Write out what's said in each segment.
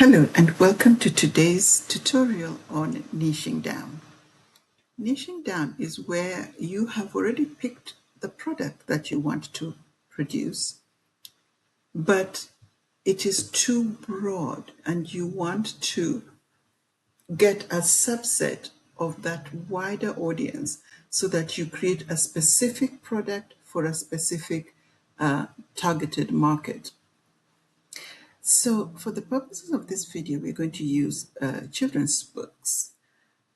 Hello and welcome to today's tutorial on niching down. Niching down is where you have already picked the product that you want to produce, but it is too broad and you want to get a subset of that wider audience so that you create a specific product for a specific targeted market. So for the purposes of this video, we're going to use children's books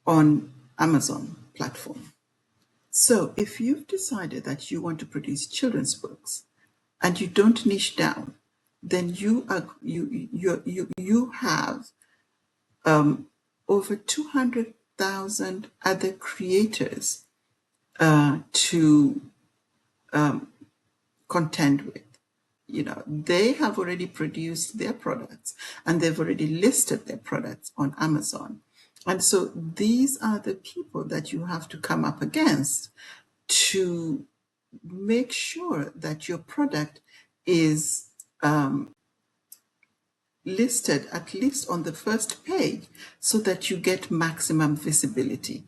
on Amazon platform. So if you've decided that you want to produce children's books and you don't niche down, then you have over 200,000 other creators to contend with. They have already produced their products and they've already listed their products on Amazon. And so these are the people that you have to come up against to make sure that your product is listed at least on the first page so that you get maximum visibility.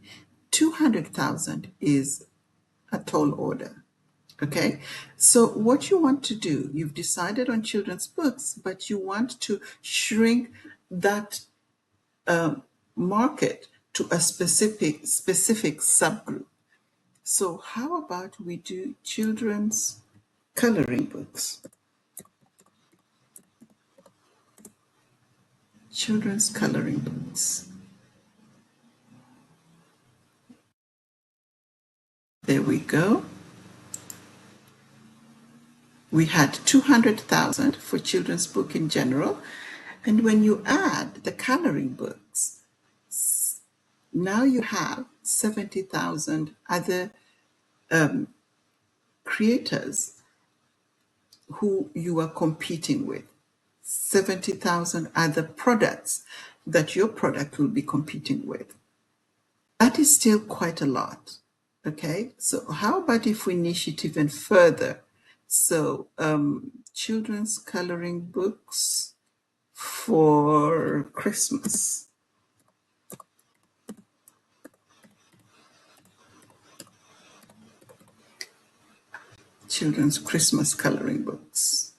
200,000 is a tall order. Okay, so what you want to do, you've decided on children's books, but you want to shrink that market to a specific subgroup. So how about we do children's coloring books? Children's coloring books. There we go. We had 200,000 for children's book in general. And when you add the coloring books, now you have 70,000 other creators who you are competing with. 70,000 other products that your product will be competing with. That is still quite a lot. Okay, so how about if we niche it even further? So children's coloring books for Christmas. Children's Christmas coloring books.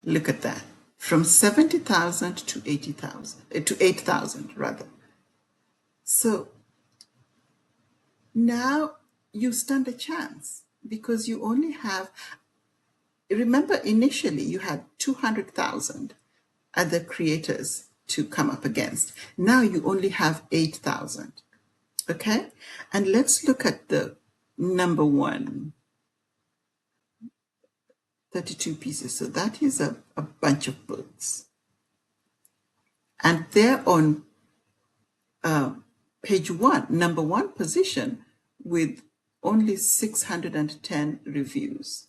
Look at that. From 70,000 to 80,000, to 8,000 rather. So now you stand a chance because you only have, remember initially you had 200,000 other creators to come up against. Now you only have 8,000. Okay, and let's look at the number one, 32 pieces. So that is a bunch of books. And they're on page one, number one position with only 610 reviews.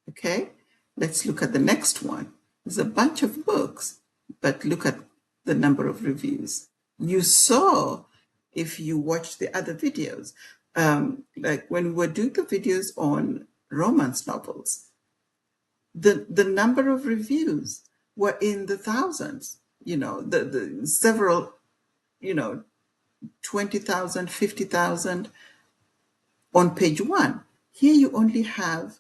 Okay, let's look at the next one. There's a bunch of books, but look at the number of reviews. You saw, if you watched the other videos, like when we were doing the videos on romance novels, the number of reviews were in the thousands, the several, 20,000, 50,000 on page one. Here you only have,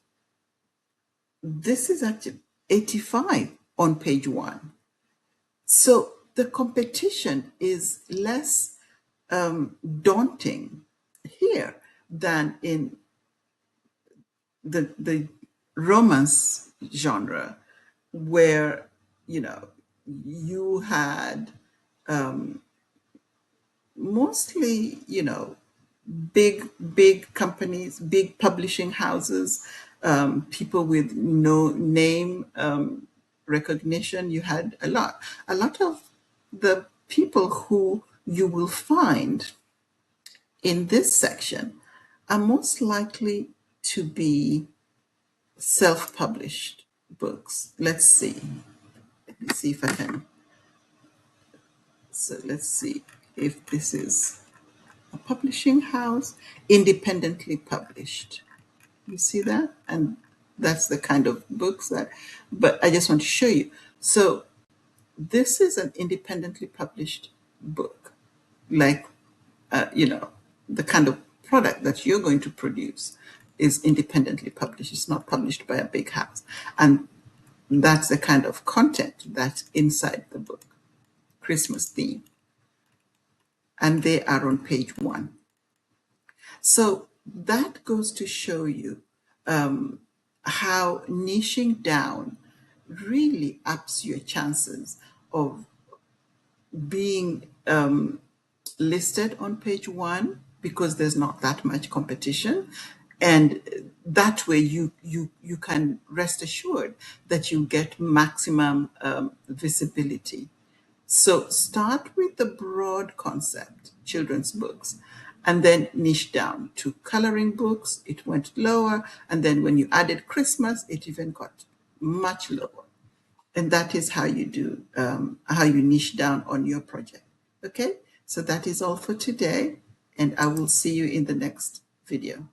this is actually 85 on page one. So the competition is less daunting here than in the romance genre, where you had mostly big companies, big publishing houses, people with no name recognition. You had a lot of the people who you will find in this section are most likely to be self-published books. Let's see if I can. So let's see if this is a publishing house, independently published. You see that? And That's the kind of books that, but I just want to show you. So this is an independently published book, like, the kind of product that you're going to produce is independently published. It's not published by a big house. And that's the kind of content that's inside the book, Christmas theme. And they are on page 1. So that goes to show you how niching down really ups your chances of being listed on page 1, because there's not that much competition, and that way you can rest assured that you get maximum visibility. So start with the broad concept, children's books, and then niche down to coloring books. It went lower, and then when you added Christmas, it even got much lower. And that is how you do, how you niche down on your project. Okay, so that is all for today, and I will see you in the next video.